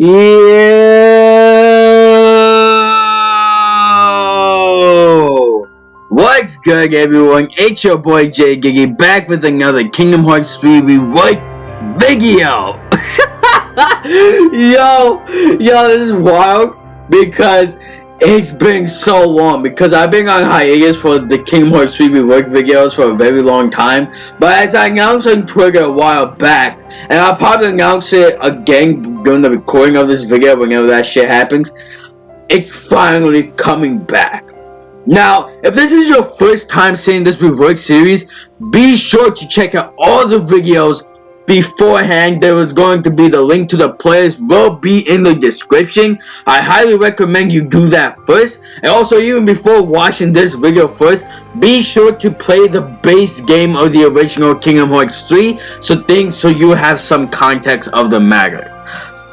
Yo! What's good, everyone? It's your boy Jay Giggy back with another Kingdom Hearts 3 Rewritten video. yo, this is wild because it's been so long, because I've been on hiatus for the Kingdom Hearts 3 Reworked videos for a very long time. But as I announced on Twitter a while back, and I'll probably announce it again during the recording of this video whenever that shit happens, it's finally coming back. Now, if this is your first time seeing this Reworked series, be sure to check out all the videos beforehand. There is going to be the link to the playlist will be in the description. I highly recommend you do that first. And also, even before watching this video first, be sure to play the base game of the original Kingdom Hearts 3 so you have some context of the matter.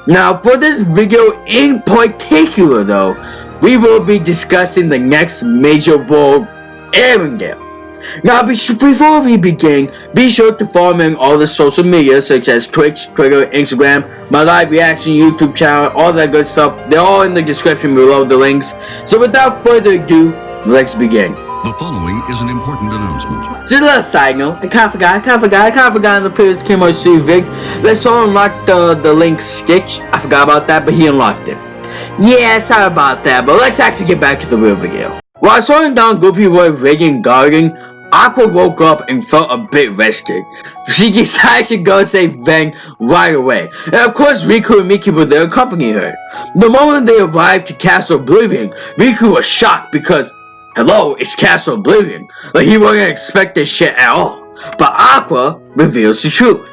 Now, for this video in particular though, we will be discussing the next major world, Arendelle. Now, before we begin, be sure to follow me on all the social media such as Twitch, Twitter, Instagram, my live reaction YouTube channel, all that good stuff. They're all in the description below, the links. So without further ado, let's begin. The following is an important announcement. Just a little side note, I kinda forgot in the previous Kingdom Hearts 3 vid. Let's all unlock the link Stitch. I forgot about that, but he unlocked it. Yeah, sorry about that, but let's actually get back to the real video. While slowing down Goofy Boy, Reagan, guarding, Aqua woke up and felt a bit rested. She decided to go save Veng right away. And of course, Riku and Miki were there accompanying her. The moment they arrived to Castle Oblivion, Riku was shocked because, hello, it's Castle Oblivion. Like, he wouldn't expect this shit at all. But Aqua reveals the truth.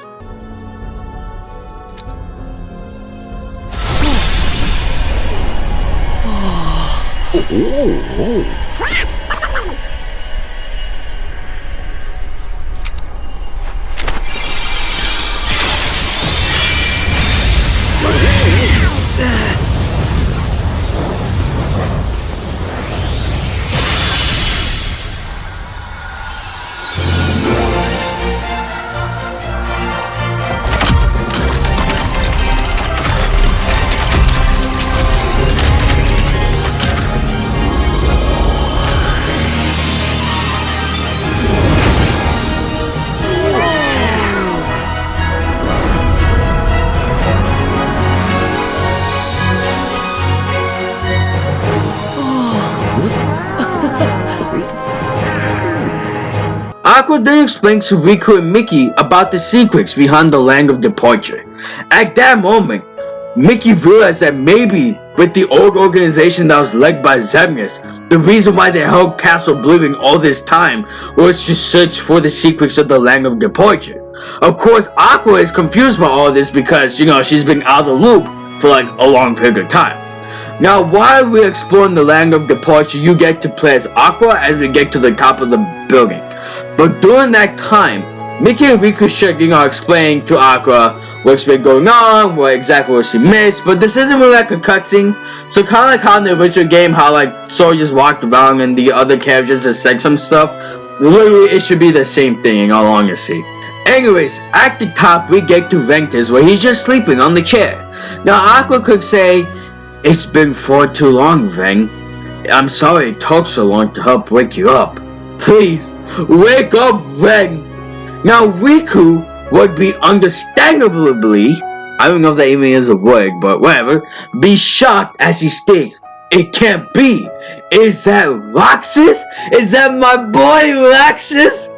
Aqua then explains to Riku and Miki about the secrets behind the Land of Departure. At that moment, Miki realized that maybe with the old organization that was led by Xemnas, the reason why they held Castle Oblivion all this time was to search for the secrets of the Land of Departure. Of course, Aqua is confused by all this because, she's been out of the loop for like a long period of time. Now, while we're exploring the Land of Departure, you get to play as Aqua as we get to the top of the building. But during that time, Miki and Riku should, explain to Aqua what's been going on, what she missed, but this isn't really like a cutscene, so kinda like how in the original game, how like Sora just walked around and the other characters just said some stuff, literally it should be the same thing in all honesty. Anyways, at the top we get to Ventus where he's just sleeping on the chair. Now Aqua could say, "It's been far too long, Veng. I'm sorry it took so long to help wake you up. Please, wake up, Veng." Now Riku would be understandably, I don't know if that even is a word, but whatever, be shocked as he states, "It can't be. Is that Roxas? Is that my boy Roxas?"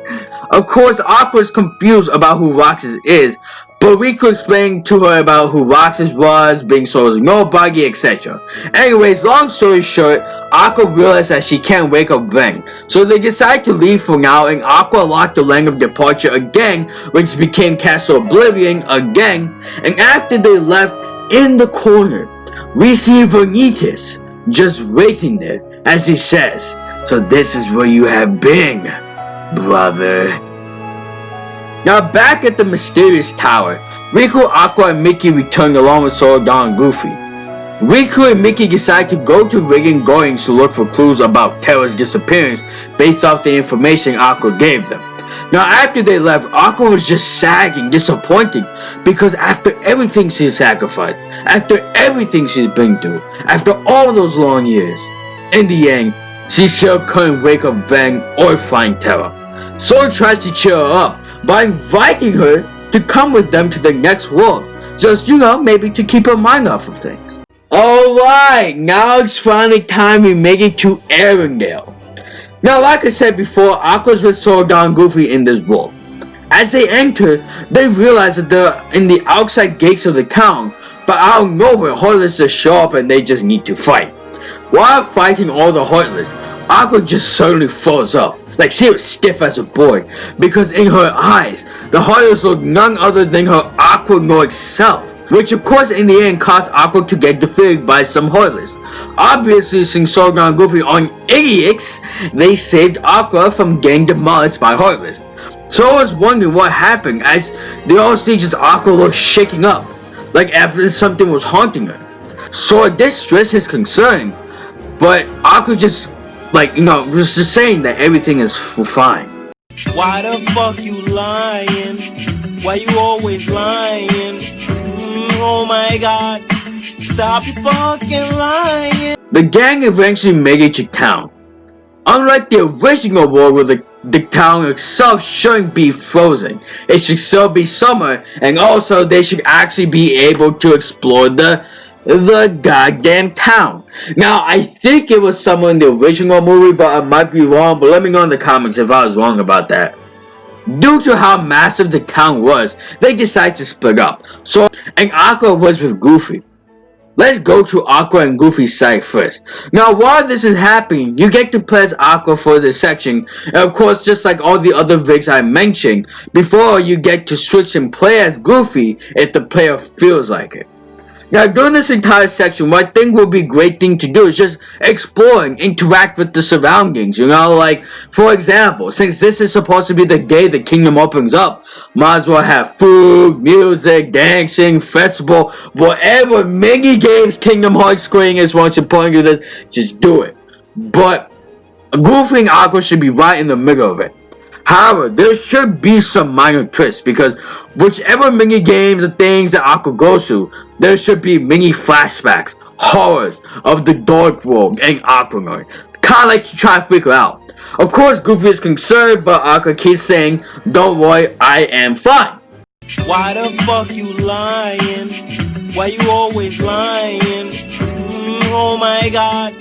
Of course, Aqua's confused about who Roxas is, but Riku explained to her about who Roxas was, being Sora's nobody, etc. Anyways, long story short, Aqua realized that she can't wake up Veng, so they decide to leave for now, and Aqua locked the Land of Departure again, which became Castle Oblivion again, and after they left, in the corner, we see Vanitas just waiting there, as he says, "So this is where you have been, brother." Now back at the mysterious tower, Riku, Aqua, and Miki return along with Sora, Dawn, and Goofy. Riku and Miki decide to go to Rewritten Arendelle to look for clues about Terra's disappearance based off the information Aqua gave them. Now after they left, Aqua was just sagging, disappointed, because after everything she sacrificed, after everything she's been through, after all those long years, in the end, she still couldn't wake up Vang or find Terra. Sora tries to cheer her up by inviting her to come with them to the next world, just, maybe to keep her mind off of things. Alright, now it's finally time we make it to Arendelle. Now, like I said before, Aqua's with Sora and Goofy in this world. As they enter, they realize that they're in the outside gates of the town, but out of nowhere, Heartless just show up and they just need to fight. While fighting all the Heartless, Aqua just suddenly falls up, like she was stiff as a board, because in her eyes, the Heartless looked none other than her Aquanoid self, which of course in the end caused Aqua to get defeated by some Heartless. Obviously, since Sora and Goofy aren't idiots, they saved Aqua from getting demolished by Heartless. So I was wondering what happened as they all see just Aqua look shaking up, like after something was haunting her. So this stress is concern, but Aqua just was just saying that everything is fine. Why the fuck you lying? Why you always lying? Oh my god, stop your fucking lying. The gang eventually made it to town. Unlike the original world where the town itself shouldn't be frozen, it should still be summer, and also they should actually be able to explore the goddamn town. Now, I think it was somewhere in the original movie, but I might be wrong, but let me know in the comments if I was wrong about that. Due to how massive the town was, they decided to split up. So, and Aqua was with Goofy. Let's go to Aqua and Goofy's side first. Now, while this is happening, you get to play as Aqua for this section, and of course, just like all the other vids I mentioned, before you get to switch and play as Goofy if the player feels like it. Now, during this entire section, what I think would be a great thing to do is just explore and interact with the surroundings, like, for example, since this is supposed to be the day the kingdom opens up, might as well have food, music, dancing, festival, whatever mini games Kingdom Hearts Square is wants to point to this, just do it. But Goofy and Aqua should be right in the middle of it. However, there should be some minor twists, because whichever mini games or things that Aqua goes to, there should be mini flashbacks, horrors of the Dark World and Aquanoid. Kinda like you try to figure out. Of course, Goofy is concerned, but Aqua keeps saying, "Don't worry, I am fine." Why the fuck you lying? Why you always lying? Oh my god,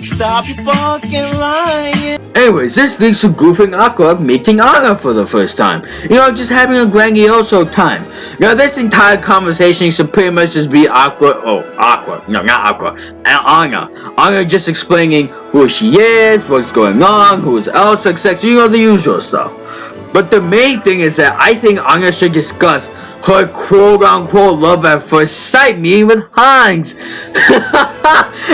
stop your fucking lying. Anyways, this leads to Goofy and Aqua meeting Anna for the first time. Just having a grandioso time. Now, this entire conversation should pretty much just be and Anna. Anna just explaining who she is, what's going on, who is Elsa, etc. The usual stuff. But the main thing is that I think Anna should discuss her quote-unquote love at first sight meeting with Hans.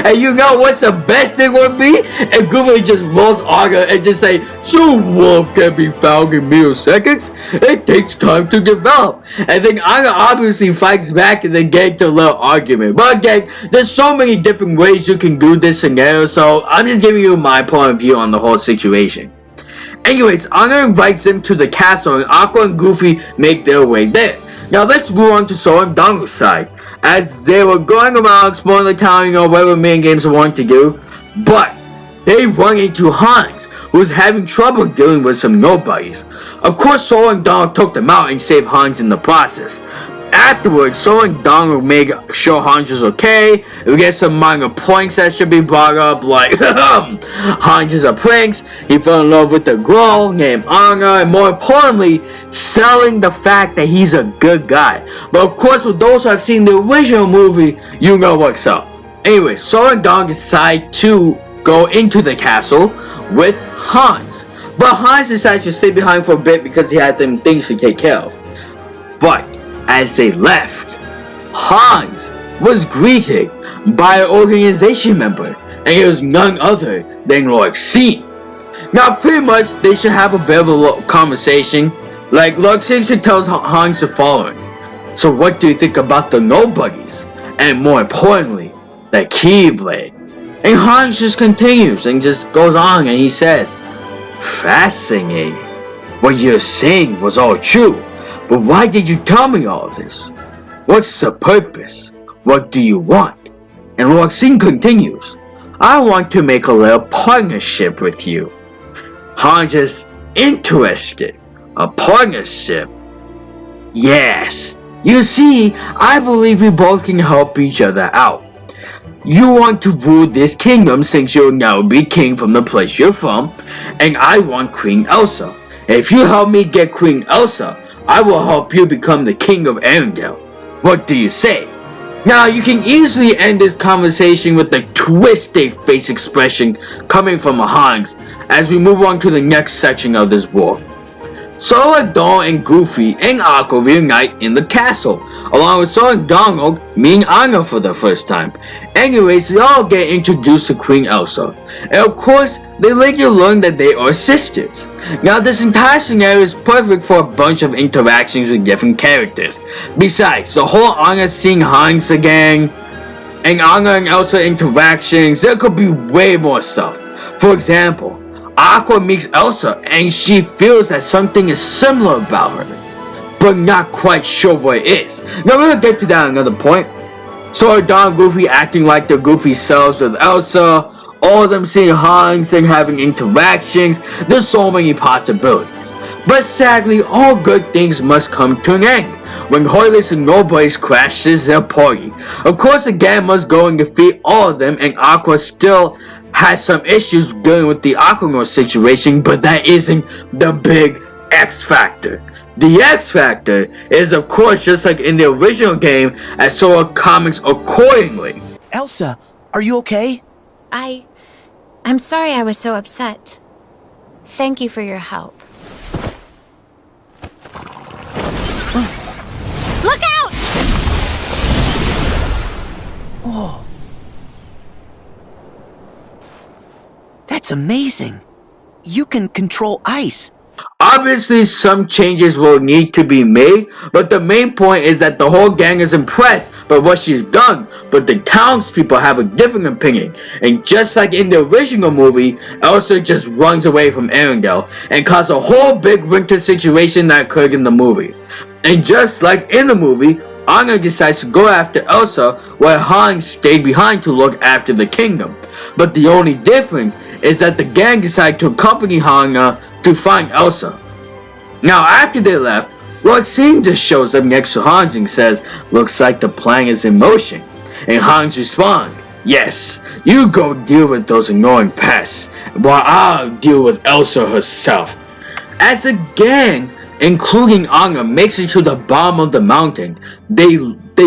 And you know what's the best thing would be? If Goofy just rolls Anna and just say, "So love can be found in mere seconds. It takes time to develop." And then Anna obviously fights back and then get into a little argument. But again, there's so many different ways you can do this scenario, so I'm just giving you my point of view on the whole situation. Anyways, Anna invites them to the castle and Aqua and Goofy make their way there. Now let's move on to Sora and Donald's side. As they were going around exploring the town, whatever main games they wanted to do. But they run into Hans, who's having trouble dealing with some nobodies. Of course, Sora and Donald took them out and saved Hans in the process. Afterwards, Sora and Donald make sure Hans is okay. We get some minor points that should be brought up, like Hans is a prince, he fell in love with a girl named Anna, and more importantly, selling the fact that he's a good guy. But of course, with those who have seen the original movie, you know what's up. Anyway, Sora and Donald decide to go into the castle with Hans. But Hans decided to stay behind for a bit because he had some things to take care of. But as they left, Hans was greeted by an organization member, and it was none other than Lord C. Now, pretty much, they should have a bit of a conversation. Like, Lord C tells Hans the following: "So what do you think about the nobodies? And more importantly, the Keyblade?" And Hans just continues and just goes on and he says, "Fascinating. What you're saying was all true, but why did you tell me all this? What's the purpose? What do you want? And Roxine continues, I want to make a little partnership with you. Hans is interested. A partnership? Yes. You see, I believe we both can help each other out. You want to rule this kingdom since you'll now be king from the place you're from, and I want Queen Elsa. If you help me get Queen Elsa, I will help you become the king of Arendelle. What do you say? Now you can easily end this conversation with a twisted face expression coming from Hans as we move on to the next section of this war. Sora, Dawn, and Goofy and Aqua reunite in the castle, along with Sora and Donald meeting Anna for the first time. Anyways, they all get introduced to Queen Elsa, and of course, they later learn that they are sisters. Now this entire scenario is perfect for a bunch of interactions with different characters. Besides, the whole Anna seeing Hans again, and Anna and Elsa interactions, there could be way more stuff. For example, Aqua meets Elsa and she feels that something is similar about her, but not quite sure what it is. Now we're gonna get to that at another point. So Dawn and Goofy acting like their goofy selves with Elsa, all of them seeing Hans and having interactions. There's so many possibilities. But sadly, all good things must come to an end when Heartless and Nobodies crashes their party. Of course, the gang must go and defeat all of them, and Aqua still has some issues dealing with the Aquanaut situation, but that isn't the big X factor. The X factor is, of course, just like in the original game, as Sora comments accordingly. Elsa, are you okay? I'm sorry I was so upset. Thank you for your help. Look out! Oh. That's amazing. You can control ice. Obviously, some changes will need to be made, but the main point is that the whole gang is impressed by what she's done, but the townspeople have a different opinion. And just like in the original movie, Elsa just runs away from Arendelle and caused a whole big winter situation that occurred in the movie. And just like in the movie, Anna decides to go after Elsa while Hans stayed behind to look after the kingdom. But the only difference is that the gang decided to accompany Anna to find Elsa. Now after they left, Roxine just shows up next to Hans and says, looks like the plan is in motion. And Hans responds, yes, you go deal with those annoying pests, while I'll deal with Elsa herself. As the gang, including Anna, makes it to the bottom of the mountain, they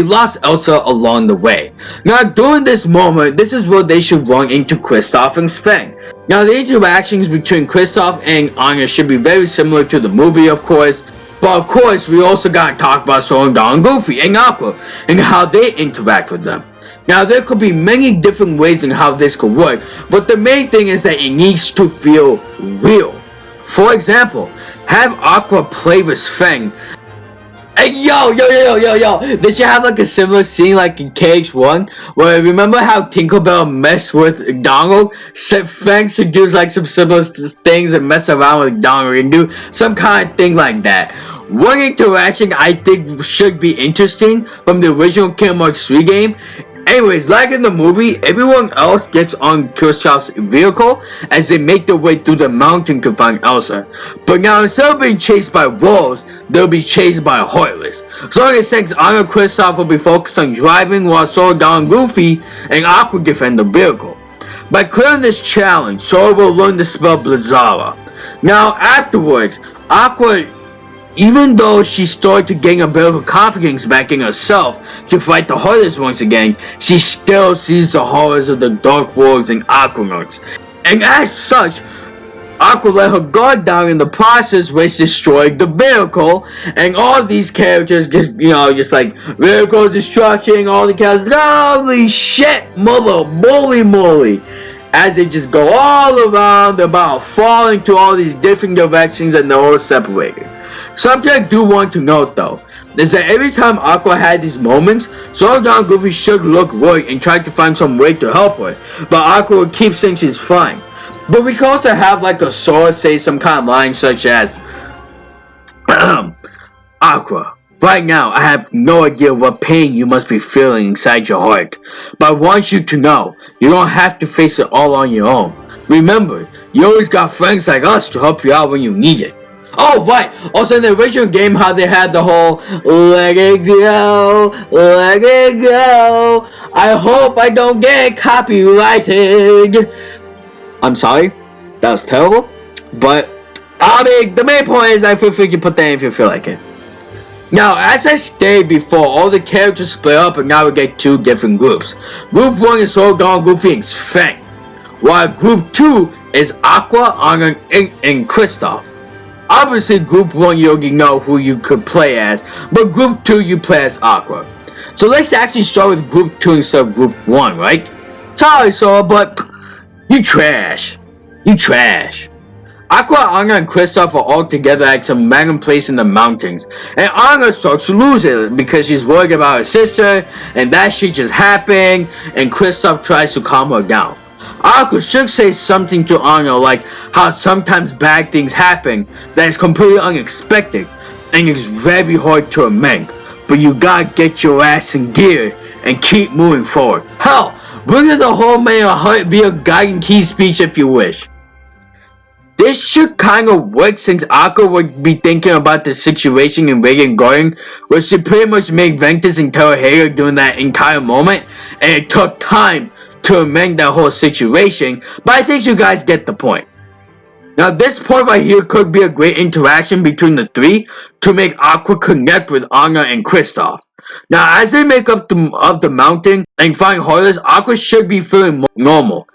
lost Elsa along the way. Now during this moment, this is where they should run into Kristoff and Sven. Now the interactions between Kristoff and Anna should be very similar to the movie, of course. But of course, we also gotta talk about Sora, Dawn, Goofy, and Aqua, and how they interact with them. Now there could be many different ways in how this could work, but the main thing is that it needs to feel real. For example, have Aqua play with Sven. Hey, yo, they should have like a similar scene like in KH1, where remember how Tinkerbell messed with Donald? Sven should do like some similar things and mess around with Donald and do some kind of thing like that. One interaction I think should be interesting from the original Kingdom Hearts 3 game. Anyways, like in the movie, everyone else gets on Kristoff's vehicle as they make their way through the mountain to find Elsa. But now instead of being chased by wolves, they'll be chased by Heartless. So in a sense, Anna and Kristoff will be focused on driving while Sora, Dawn, Goofy, and Aqua defend the vehicle. By clearing this challenge, Sora will learn the spell Blizzara. Now afterwards, Aqua, even though she started to gain a bit of confidence back in herself to fight the Heartless once again, she still sees the horrors of the Dark Worlds and Aquanauts. And as such, Aqua let her guard down in the process, which destroyed the vehicle, and all these characters just like vehicle destruction, all the characters, holy shit, mother, moly, as they just go all around, about falling to all these different directions and they're all separated. Something I do want to note though, is that every time Aqua had these moments, Sora, Dawn, and Goofy should look worried and try to find some way to help her, but Aqua would keep saying she's fine. But we can also have like a Sora say some kind of line such as, Aqua, right now I have no idea what pain you must be feeling inside your heart, but I want you to know you don't have to face it all on your own. Remember, you always got friends like us to help you out when you need it. Oh, right. Also, in the original game, how they had the whole let it go, let it go. I hope I don't get copyrighted. I'm sorry. That was terrible. But, the main point is I feel free to put that in if you feel like it. Now, as I stated before, all the characters split up and now we get two different groups. Group 1 is Sorgon, Group 3 is Fang. While Group 2 is Aqua, Anna, and Kristoff. Obviously, Group 1 you already know who you could play as, but Group 2 you play as Aqua. So let's actually start with Group 2 instead of Group 1, right? Sorry, Sora, but you trash. You trash. Aqua, Anna, and Kristoff are all together at some random place in the mountains, and Anna starts to lose it because she's worried about her sister, and that shit just happened, and Kristoff tries to calm her down. Aqua should say something to Anna like how sometimes bad things happen that is completely unexpected and is very hard to amend, but you gotta get your ass in gear and keep moving forward. Hell, bring in the whole man a heart be a guiding key speech if you wish. This should kind of work since Aqua would be thinking about the situation in Radiant Garden, where she pretty much made Ventus and tell her hater during that entire moment, and it took time to amend that whole situation, but I think you guys get the point. Now this point right here could be a great interaction between the three to make Aqua connect with Anna and Kristoff. Now as they make up the mountain and find Heartless, Aqua should be feeling normal.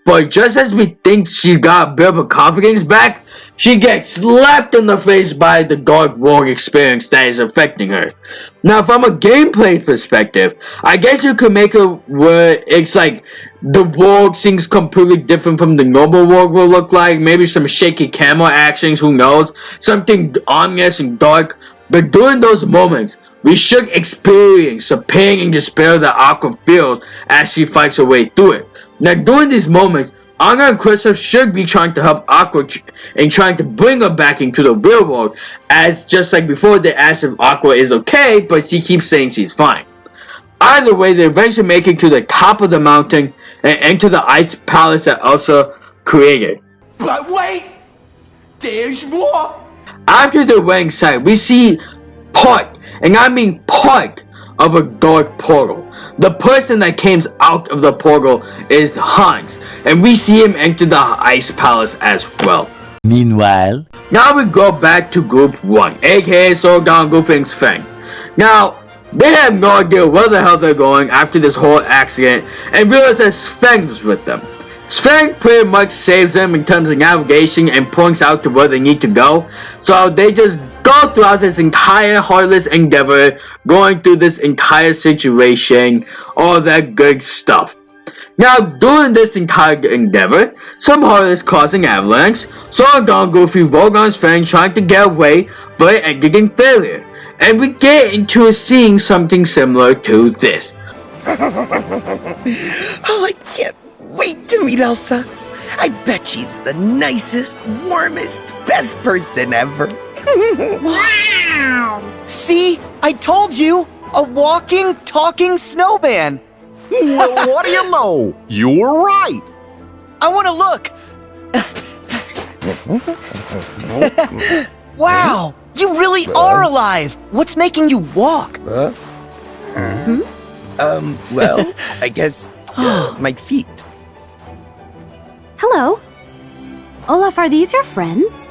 But just as we think she got a bit of her confidence back, she gets slapped in the face by the Dark World experience that is affecting her. Now from a gameplay perspective, I guess you could make it where it's like the world seems completely different from the normal world will look like. Maybe some shaky camera actions, who knows, something ominous and dark. But during those moments, we should experience the pain and despair that Aqua feels as she fights her way through it. Now during these moments, Anna and Kristoff should be trying to help Aqua and trying to bring her back into the real world, as just like before they asked if Aqua is okay, but she keeps saying she's fine. Either way, they eventually make it to the top of the mountain and enter the ice palace that Elsa created. But wait! There's more! After they're inside, we see part, and I mean part, of a dark portal. The person that came out of the portal is Hans, and we see him enter the ice palace as well. Meanwhile, now we go back to Group 1, aka Sorgon, Goofy, and Fang. Now, they have no idea where the hell they're going after this whole accident, and realize that Fang's with them. Fang pretty much saves them in terms of navigation and points out to where they need to go, so they just go throughout this entire Heartless endeavor, going through this entire situation, all that good stuff. Now, during this entire endeavor, some Heartless causing avalanche, Sorgon, Goofy, Rogon's Fang trying to get away, but ending in failure. And we get into seeing something similar to this. Oh, I can't wait to meet Elsa. I bet she's the nicest, warmest, best person ever. wow! See? I told you! A walking, talking snowman! Well, what do you know? You were right! I want to look! Wow! You really are alive! What's making you walk? Well, I guess my feet. Hello. Olaf, are these your friends?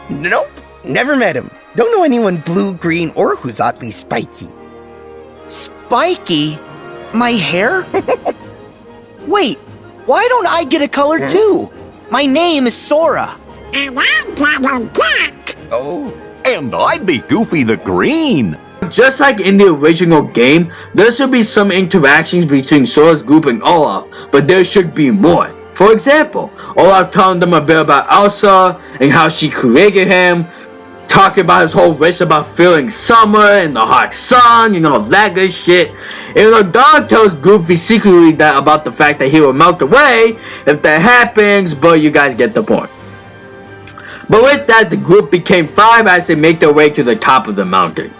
Nope, never met him. Don't know anyone blue, green, or who's oddly spiky. Spiky? My hair? Wait, why don't I get a color too? My name is Sora. And I'm Double Duck. Oh. And I'd be Goofy the Green. Just like in the original game, there should be some interactions between Sora's group and Olaf, but there should be more. For example, Olaf telling them a bit about Elsa and how she created him, talking about his whole wish about feeling summer and the hot sun and all that good shit. And the dog tells Goofy secretly that about the fact that he will melt away if that happens, but you guys get the point. But with that, the group became 5 as they make their way to the top of the mountain.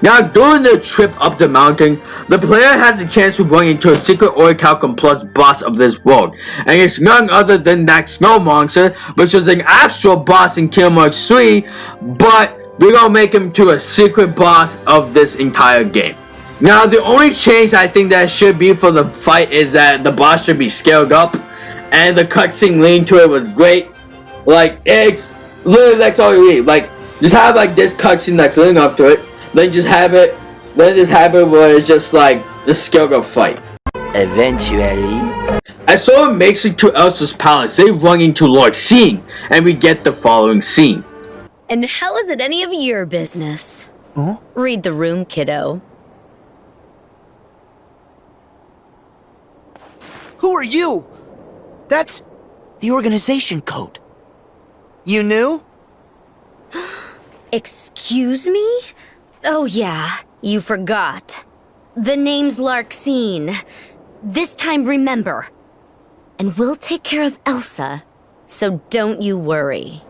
Now, during their trip up the mountain, the player has the chance to run into a secret Orichalcum Plus boss of this world, and it's none other than that snow monster, which was an actual boss in Kingdom Hearts 3, but we're gonna make him to a secret boss of this entire game. Now, the only change I think that should be for the fight is that the boss should be scaled up, and the cutscene leading to it was great. Like, it's literally that's all you need. Like, just have like this cutscene that's leading up to it. Then just have it where it's just like the scaled up fight. Eventually. As Sora makes it to Elsa's palace, they run into Lord Scene, and we get the following scene. And how is it any of your business? Huh? Read the room, kiddo. Who are you? That's the organization code. You knew? Excuse me? Oh yeah, you forgot. The name's Larxene. This time remember. And we'll take care of Elsa, so don't you worry.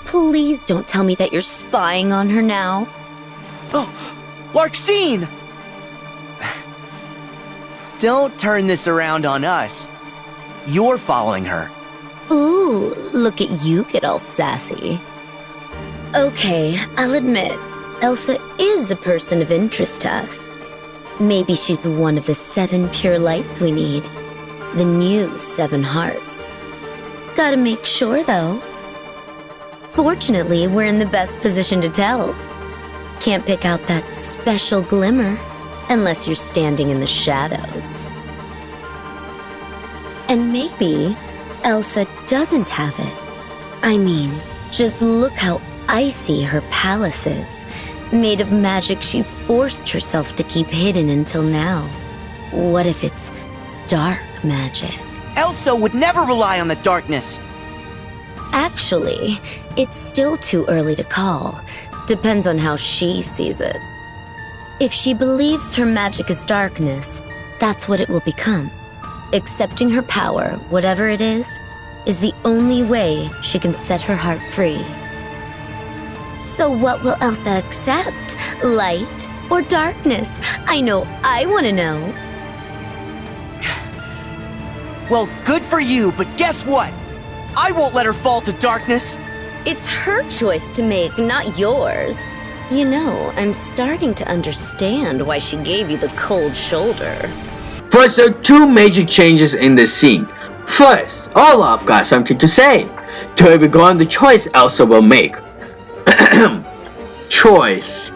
Please don't tell me that you're spying on her now. Oh, Larxene! Don't turn this around on us. You're following her. Ooh, look at you get all sassy. Okay, I'll admit, Elsa is a person of interest to us. Maybe she's one of the 7 pure lights we need. The new 7 hearts. Gotta make sure, though. Fortunately, we're in the best position to tell. Can't pick out that special glimmer unless you're standing in the shadows. And maybe Elsa doesn't have it. I mean, just look how icy her palace is. Made of magic she forced herself to keep hidden until now. What if it's dark magic? Elsa would never rely on the darkness. Actually, it's still too early to call. Depends on how she sees it. If she believes her magic is darkness, that's what it will become. Accepting her power, whatever it is the only way she can set her heart free. So what will Elsa accept? Light or darkness? I know I want to know. Well, good for you, but guess what? I won't let her fall to darkness. It's her choice to make, not yours. You know, I'm starting to understand why she gave you the cold shoulder. First, there are 2 major changes in this scene. First, Olaf got something to say regarding the choice Elsa will make. Choice.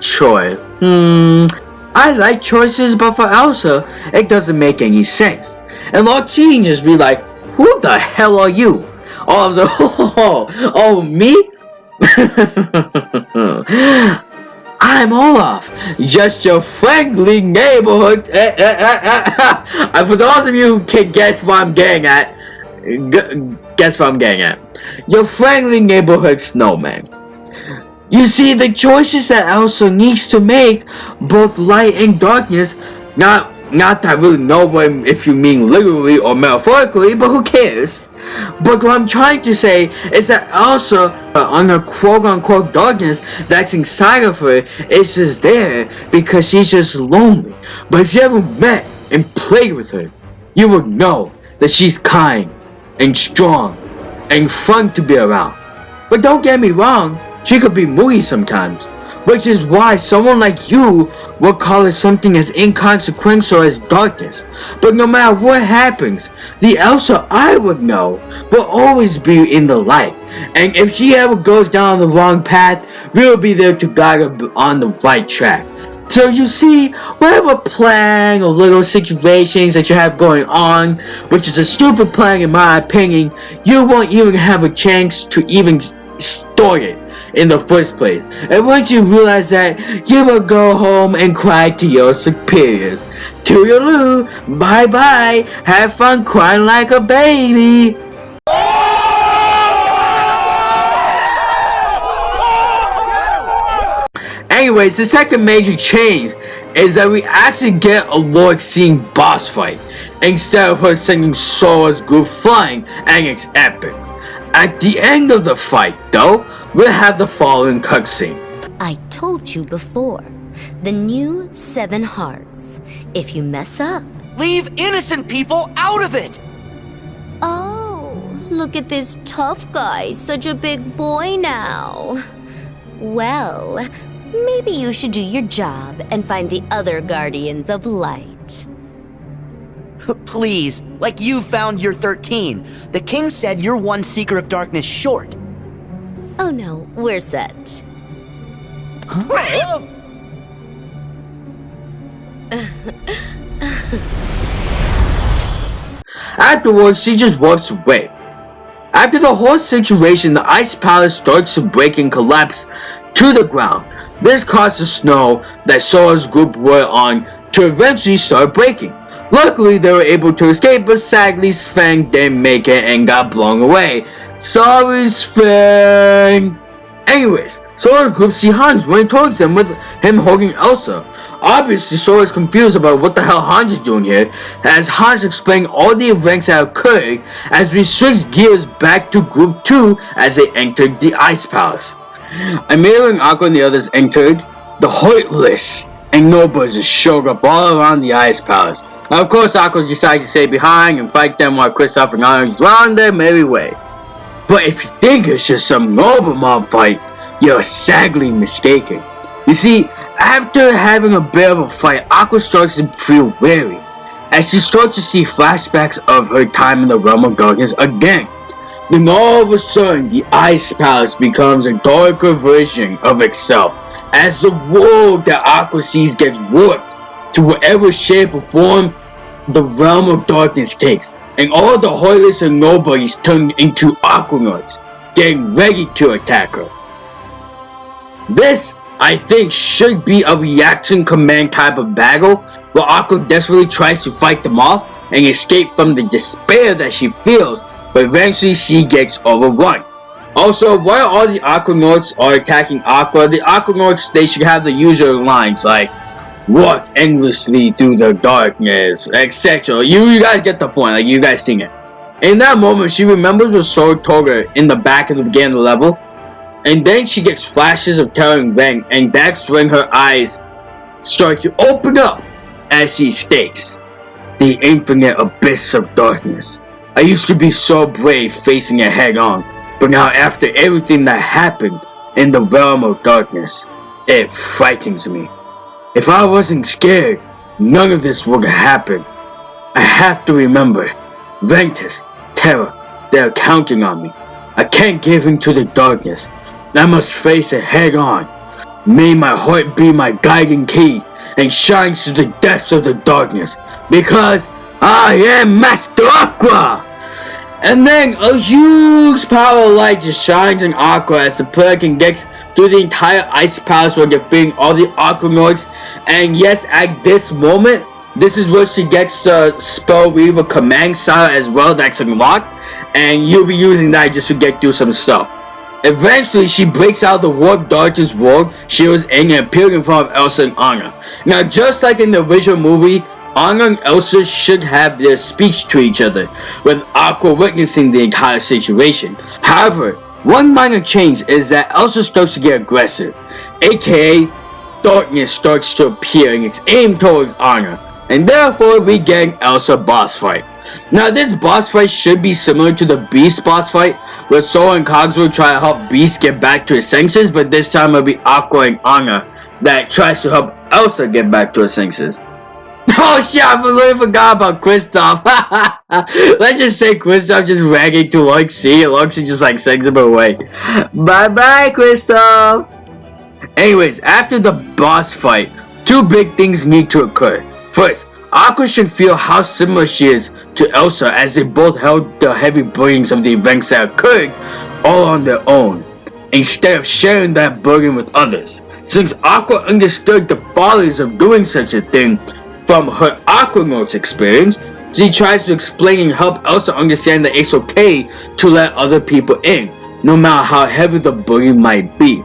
I like choices, but for Elsa, it doesn't make any sense. And Larxene just be like, who the hell are you? Olaf's like, oh, me? I'm Olaf, just your friendly neighborhood. And for those of you who can guess what I'm getting at, your friendly neighborhood snowman. You see, the choices that Elsa needs to make, both light and darkness, not that I really know if you mean literally or metaphorically, but who cares? But what I'm trying to say is that Elsa, on her quote-unquote darkness that's inside of her, is just there because she's just lonely. But if you ever met and played with her, you would know that she's kind and strong and fun to be around. But don't get me wrong, she could be moody sometimes, which is why someone like you will call it something as inconsequential as darkness. But no matter what happens, the Elsa I would know will always be in the light. And if she ever goes down the wrong path, we'll be there to guide her on the right track. So you see, whatever plan or little situations that you have going on, which is a stupid plan in my opinion, you won't even have a chance to even start it in the first place. And once you realize that, you will go home and cry to your superiors. Toodaloo, bye bye, have fun crying like a baby. Anyways, the second major change is that we actually get a Larxene boss fight. instead of her sending Sora's group flying, and it's epic. At the end of the fight, though, we'll have the following cutscene. I told you before. The new 7 hearts. If you mess up... Leave innocent people out of it! Oh, look at this tough guy, such a big boy now. Well, maybe you should do your job and find the other Guardians of Light. Please, like you found your 13. The king said you're one Seeker of Darkness short. Oh no, we're set. Afterwards, she just walks away. After the whole situation, the Ice Palace starts to break and collapse to the ground. This caused the snow that Sora's group were on to eventually start breaking. Luckily, they were able to escape, but sadly, Sven didn't make it and got blown away. Sorry, Sven! Anyways, Sora's group see Hans running towards them with him holding Elsa. Obviously, Sora's confused about what the hell Hans is doing here, as Hans explained all the events that occurred as we switch gears back to Group 2 as they entered the Ice Palace. Amira and Aqua and the others entered. The Heartless and Nobles just showed up all around the Ice Palace. Now, of course, Aqua decided to stay behind and fight them while Kristoff and Anna were on their merry way. But if you think it's just some noble mob fight, you're sadly mistaken. You see, after having a bit of a fight, Aqua starts to feel weary, as she starts to see flashbacks of her time in the Realm of Darkness again. Then all of a sudden, the Ice Palace becomes a darker version of itself, as the world that Aqua sees gets warped to whatever shape or form the Realm of Darkness takes, and all the Heartless and Nobodies turn into Aquanauts, getting ready to attack her. This, I think, should be a reaction command type of battle, where Aqua desperately tries to fight them off and escape from the despair that she feels, but eventually she gets overrun. Also, while all the Aquanauts are attacking Aqua, the Aquanauts, they should have the usual lines like, walk endlessly through the darkness, etc. You guys get the point, like you guys sing it. In that moment, she remembers what Sora told her in the back at the beginning of the level, and then she gets flashes of terror and bang, and that's when her eyes start to open up as she states, the infinite abyss of darkness. I used to be so brave facing it head on, but now after everything that happened in the realm of darkness, it frightens me. If I wasn't scared, none of this would happen. I have to remember, Ventus, Terra, they're counting on me. I can't give in to the darkness. I must face it head on. May my heart be my guiding key and shine through the depths of the darkness, because I am Master Aqua! And then a huge power of light just shines in Aqua as the player can get through the entire Ice Palace while defeating all the Aquanauts. And yes, at this moment, this is where she gets the Spell Weaver command style as well that's unlocked, and you'll be using that just to get through some stuff. Eventually, she breaks out the Warp Darkness world she was in and appeared in front of Elsa and Anna. Now, just like in the original movie, Anna and Elsa should have their speech to each other, with Aqua witnessing the entire situation. However, one minor change is that Elsa starts to get aggressive, aka darkness starts to appear and it's aimed towards Anna, and therefore we get an Elsa boss fight. Now, this boss fight should be similar to the Beast boss fight, where Sora and Cogsworth try to help Beast get back to his senses, but this time it'll be Aqua and Anna that tries to help Elsa get back to her senses. Oh shit, I really forgot about Kristoff. Let's just say Kristoff just ragging to Luxie, and Luxie just like sends him away. Bye bye, Kristoff! Anyways, after the boss fight, two big things need to occur. First, Aqua should feel how similar she is to Elsa, as they both held the heavy burdens of the events that occurred all on their own, instead of sharing that burden with others. Since Aqua understood the follies of doing such a thing from her Aquanauts experience, she tries to explain and help Elsa understand that it's okay to let other people in, no matter how heavy the burden might be.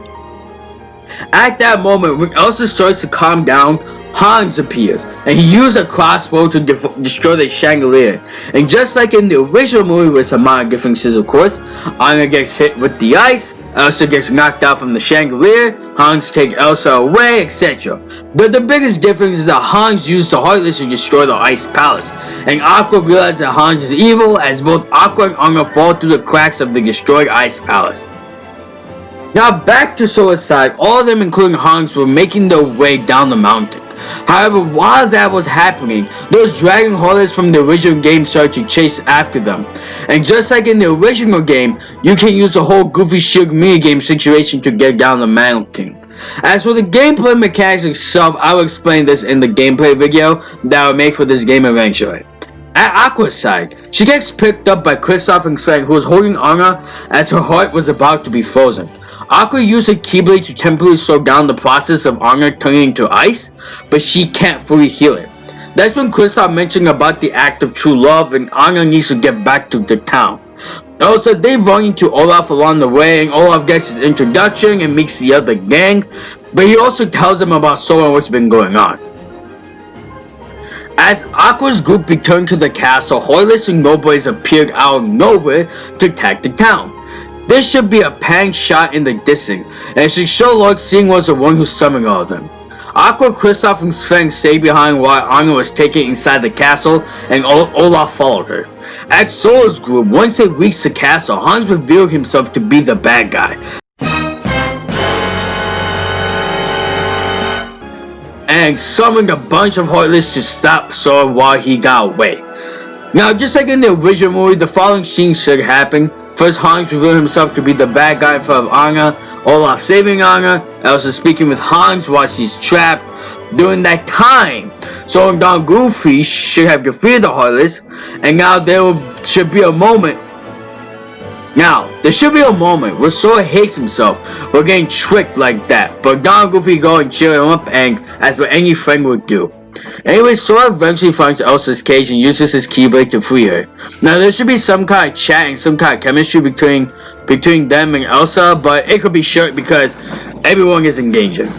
At that moment, when Elsa starts to calm down, Hans appears, and he used a crossbow to destroy the chandelier. And just like in the original movie with some minor differences of course, Anna gets hit with the ice, Elsa gets knocked out from the chandelier, Hans takes Elsa away, etc. But the biggest difference is that Hans used the Heartless to destroy the Ice Palace, and Aqua realizes that Hans is evil as both Aqua and Anna fall through the cracks of the destroyed Ice Palace. Now back to Sora's side, all of them including Hans were making their way down the mountain. However, while that was happening, those dragon Heartless from the original game started to chase after them. And just like in the original game, you can use the whole Goofy Shield minigame situation to get down the mountain. As for the gameplay mechanics itself, I will explain this in the gameplay video that I will make for this game eventually. At Aqua's side, she gets picked up by Kristoff and Sven, who was holding Anna as her heart was about to be frozen. Aqua used a Keyblade to temporarily slow down the process of Anna turning into ice, but she can't fully heal it. That's when Kristoff mentioned about the act of true love and Anna needs to get back to the town. Also, they run into Olaf along the way, and Olaf gets his introduction and meets the other gang, but he also tells them about Sora and what's been going on. As Aqua's group returned to the castle, Heartless and Noboys appeared out of nowhere to attack the town. This should be a pan shot in the distance, and it should show Lord Seeing was the one who summoned all of them. Aqua, Kristoff, and Sven stayed behind while Anna was taken inside the castle, and Olaf followed her. At Sora's group, once they reached the castle, Hans revealed himself to be the bad guy, and summoned a bunch of Heartless to stop Sora while he got away. Now, just like in the original movie, the following scene should happen. First, Hans revealed himself to be the bad guy in front of Anna, Olaf saving Anna, Elsa speaking with Hans while she's trapped. During that time, Sora and Don Goofy should have defeated the Heartless, and now there should be a moment. There should be a moment where Sora hates himself for getting tricked like that, but Don Goofy go and cheer him up, and as what any friend would do. Anyway, Sora eventually finds Elsa's cage and uses his Keyblade to free her. Now there should be some kind of chat and some kind of chemistry between them and Elsa, but it could be short because everyone is engaging.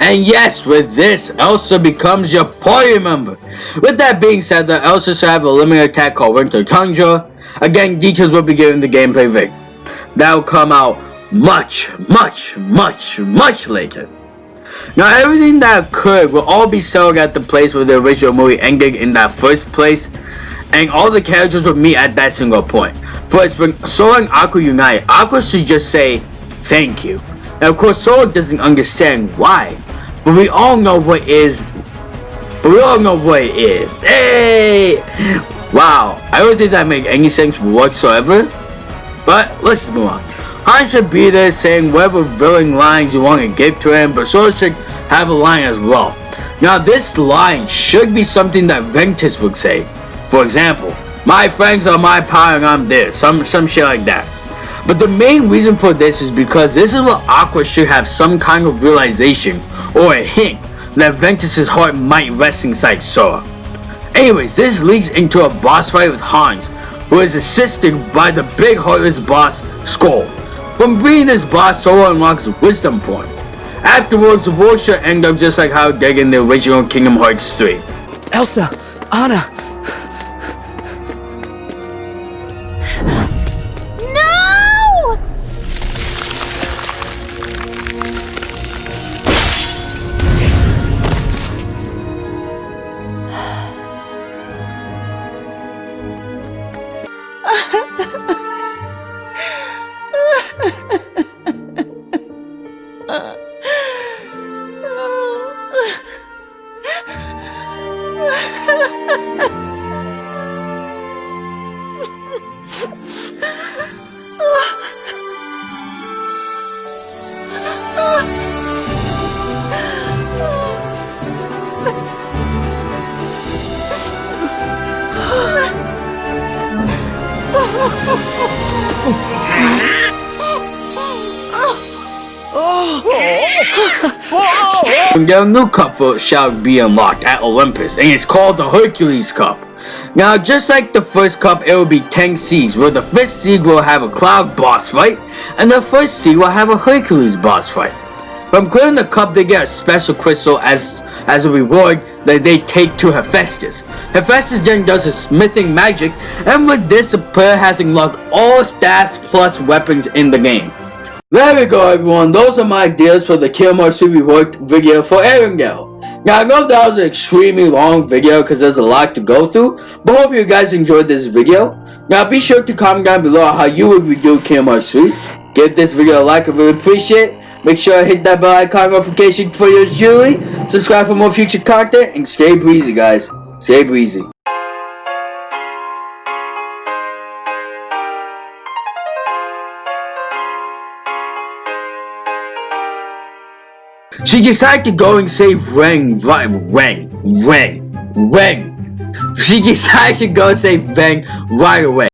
And yes, with this, Elsa becomes your party member. With that being said, the Elsa should have a limited attack called Winter Tundra. Again, details will be given in the gameplay vid. That will come out much later. Now everything that occurred will all be settled at the place where the original movie ended in that first place, and all the characters will meet at that single point. First, when Sora and Aqua unite, Aqua should just say, thank you. Now of course Sora doesn't understand why, but we all know what it is. Hey! Wow, I don't think that makes any sense whatsoever, but let's just move on. Hans should be there saying whatever villain lines you want to give to him, but Sora should have a line as well. Now this line should be something that Ventus would say. For example, my friends are my power and I'm there, some shit like that. But the main reason for this is because this is what Aqua should have some kind of realization or a hint that Ventus's heart might rest inside Sora. Anyways, this leads into a boss fight with Hans, who is assisted by the big Heartless boss, Skull. From beating this boss, Sora unlocks Wisdom Point. Afterwards, the war should end up just like how it did in the original Kingdom Hearts 3. Elsa, Anna. No! A new cup shall be unlocked at Olympus, and it's called the Hercules Cup. Now, just like the first cup, it will be 10 seeds, where the 5th seed will have a Cloud boss fight, and the 1st seed will have a Hercules boss fight. From clearing the cup, they get a special crystal as a reward that they take to Hephaestus. Hephaestus then does his smithing magic, and with this, the player has unlocked all stats plus weapons in the game. There we go, everyone. Those are my ideas for the Kingdom Hearts ReReworked video for Arendelle. Now, I know that was an extremely long video because there's a lot to go through, but hope you guys enjoyed this video. Now, be sure to comment down below how you would redo Kingdom Hearts 3. Give this video a like, I really appreciate it. Make sure to hit that bell icon notification for yours truly. Subscribe for more future content, and stay breezy, guys. Stay breezy. She decided to go and save Reng. She decided to go save Reng right away.